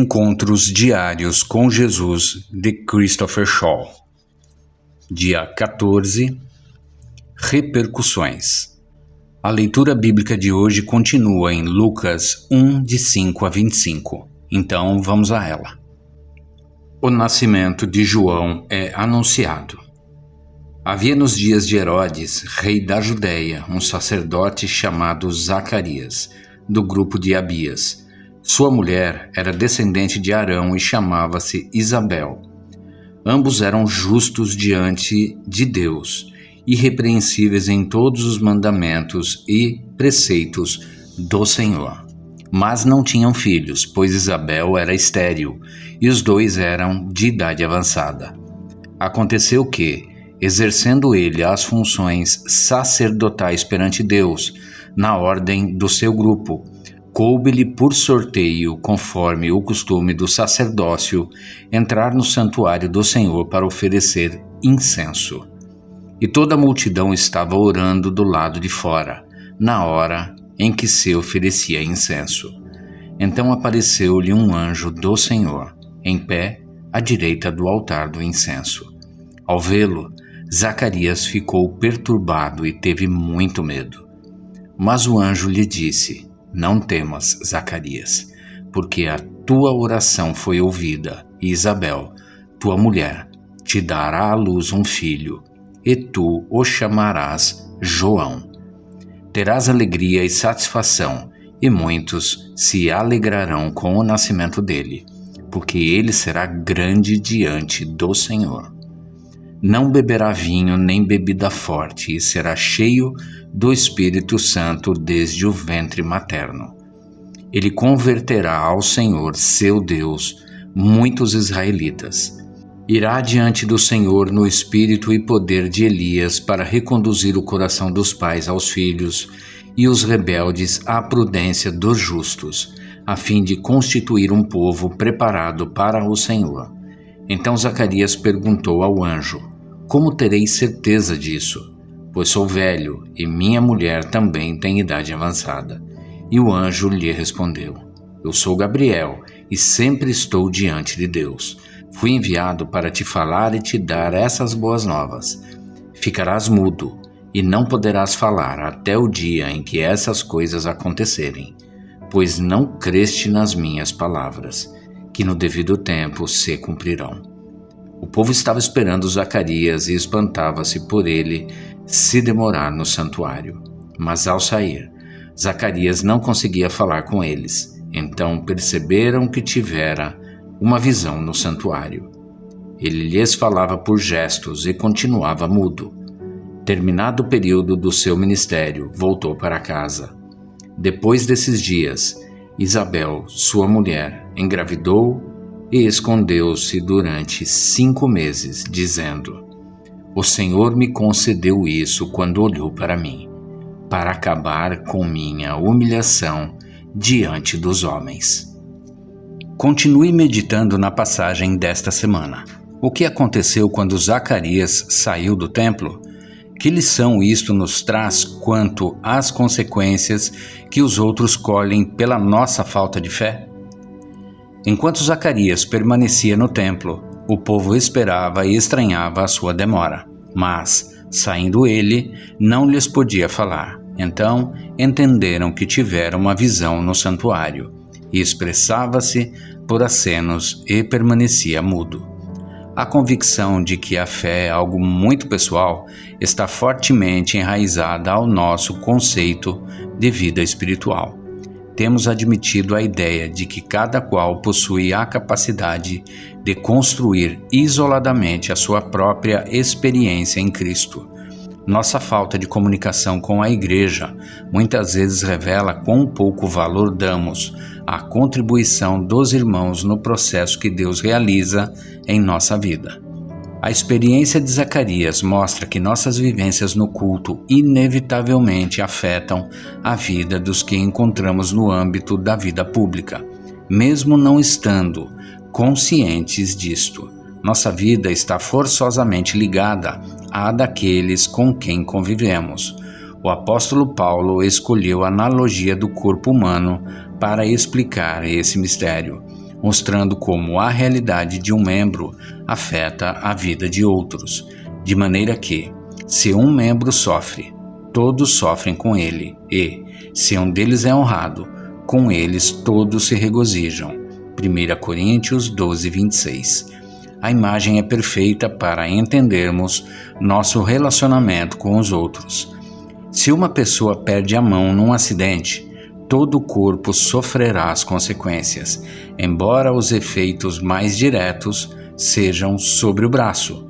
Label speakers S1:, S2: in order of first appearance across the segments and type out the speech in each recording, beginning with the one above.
S1: Encontros Diários com Jesus, de Christopher Shaw. Dia 14. Repercussões. A leitura bíblica de hoje continua em Lucas 1, de 5 a 25. Então vamos a ela. O nascimento de João é anunciado. Havia nos dias de Herodes, rei da Judéia, um sacerdote chamado Zacarias, do grupo de Abias. Sua mulher era descendente de Arão e chamava-se Isabel. Ambos eram justos diante de Deus, irrepreensíveis em todos os mandamentos e preceitos do Senhor. Mas não tinham filhos, pois Isabel era estéril e os dois eram de idade avançada. Aconteceu que, exercendo ele as funções sacerdotais perante Deus, na ordem do seu grupo, coube-lhe por sorteio, conforme o costume do sacerdócio, entrar no santuário do Senhor para oferecer incenso. E toda a multidão estava orando do lado de fora, na hora em que se oferecia incenso. Então apareceu-lhe um anjo do Senhor, em pé à direita do altar do incenso. Ao vê-lo, Zacarias ficou perturbado e teve muito medo. Mas o anjo lhe disse: Não temas, Zacarias, porque a tua oração foi ouvida, e Isabel, tua mulher, te dará à luz um filho, e tu o chamarás João. Terás alegria e satisfação, e muitos se alegrarão com o nascimento dele, porque ele será grande diante do Senhor. Não beberá vinho nem bebida forte, e será cheio do Espírito Santo desde o ventre materno. Ele converterá ao Senhor, seu Deus, muitos israelitas. Irá diante do Senhor no espírito e poder de Elias para reconduzir o coração dos pais aos filhos e os rebeldes à prudência dos justos, a fim de constituir um povo preparado para o Senhor. Então Zacarias perguntou ao anjo: Como terei certeza disso? Pois sou velho e minha mulher também tem idade avançada. E o anjo lhe respondeu: Eu sou Gabriel e sempre estou diante de Deus. Fui enviado para te falar e te dar essas boas novas. Ficarás mudo e não poderás falar até o dia em que essas coisas acontecerem, pois não creste nas minhas palavras, que no devido tempo se cumprirão. O povo estava esperando Zacarias e espantava-se por ele se demorar no santuário. Mas ao sair, Zacarias não conseguia falar com eles. Então perceberam que tivera uma visão no santuário. Ele lhes falava por gestos e continuava mudo. Terminado o período do seu ministério, voltou para casa. Depois desses dias, Isabel, sua mulher, engravidou e escondeu-se durante 5 meses, dizendo: O Senhor me concedeu isso quando olhou para mim, para acabar com minha humilhação diante dos homens. Continue meditando na passagem desta semana. O que aconteceu quando Zacarias saiu do templo? Que lição isto nos traz quanto às consequências que os outros colhem pela nossa falta de fé? Enquanto Zacarias permanecia no templo, o povo esperava e estranhava a sua demora. Mas, saindo ele, não lhes podia falar. Então, entenderam que tivera uma visão no santuário, e expressava-se por acenos e permanecia mudo. A convicção de que a fé é algo muito pessoal está fortemente enraizada ao nosso conceito de vida espiritual. Temos admitido a ideia de que cada qual possui a capacidade de construir isoladamente a sua própria experiência em Cristo. Nossa falta de comunicação com a Igreja muitas vezes revela quão pouco valor damos à contribuição dos irmãos no processo que Deus realiza em nossa vida. A experiência de Zacarias mostra que nossas vivências no culto inevitavelmente afetam a vida dos que encontramos no âmbito da vida pública, mesmo não estando conscientes disto. Nossa vida está forçosamente ligada à daqueles com quem convivemos. O apóstolo Paulo escolheu a analogia do corpo humano para explicar esse mistério. mostrando como a realidade de um membro afeta a vida de outros, de maneira que, se um membro sofre, todos sofrem com ele, e, se um deles é honrado, com eles todos se regozijam. 1 Coríntios 12, 26. A imagem é perfeita para entendermos nosso relacionamento com os outros. Se uma pessoa perde a mão num acidente, todo o corpo sofrerá as consequências, embora os efeitos mais diretos sejam sobre o braço.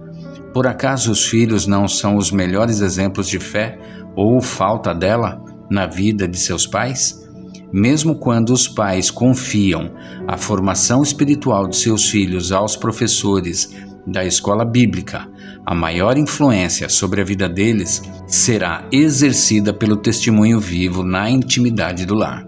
S1: Por acaso os filhos não são os melhores exemplos de fé ou falta dela na vida de seus pais? Mesmo quando os pais confiam a formação espiritual de seus filhos aos professores da escola bíblica, a maior influência sobre a vida deles será exercida pelo testemunho vivo na intimidade do lar.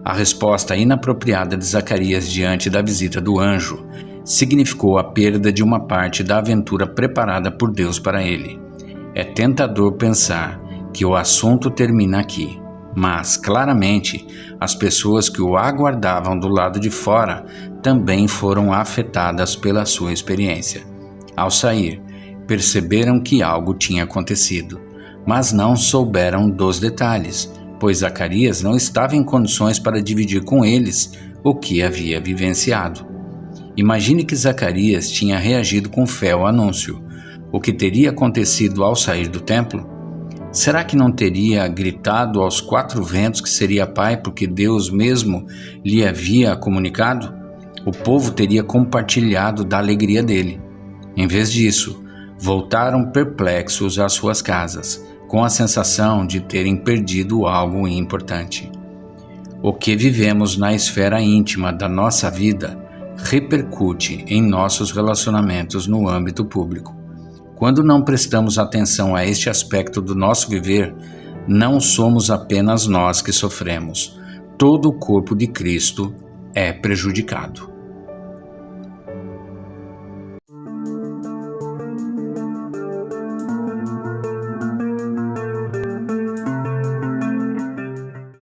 S1: A resposta inapropriada de Zacarias diante da visita do anjo significou a perda de uma parte da aventura preparada por Deus para ele. É tentador pensar que o assunto termina aqui, mas, claramente, as pessoas que o aguardavam do lado de fora também foram afetadas pela sua experiência. Ao sair, perceberam que algo tinha acontecido, mas não souberam dos detalhes, pois Zacarias não estava em condições para dividir com eles o que havia vivenciado. Imagine que Zacarias tinha reagido com fé ao anúncio. O que teria acontecido ao sair do templo? Será que não teria gritado aos 4 ventos que seria pai porque Deus mesmo lhe havia comunicado? O povo teria compartilhado da alegria dele. Em vez disso, voltaram perplexos às suas casas, com a sensação de terem perdido algo importante. O que vivemos na esfera íntima da nossa vida repercute em nossos relacionamentos no âmbito público. Quando não prestamos atenção a este aspecto do nosso viver, não somos apenas nós que sofremos. Todo o corpo de Cristo é prejudicado.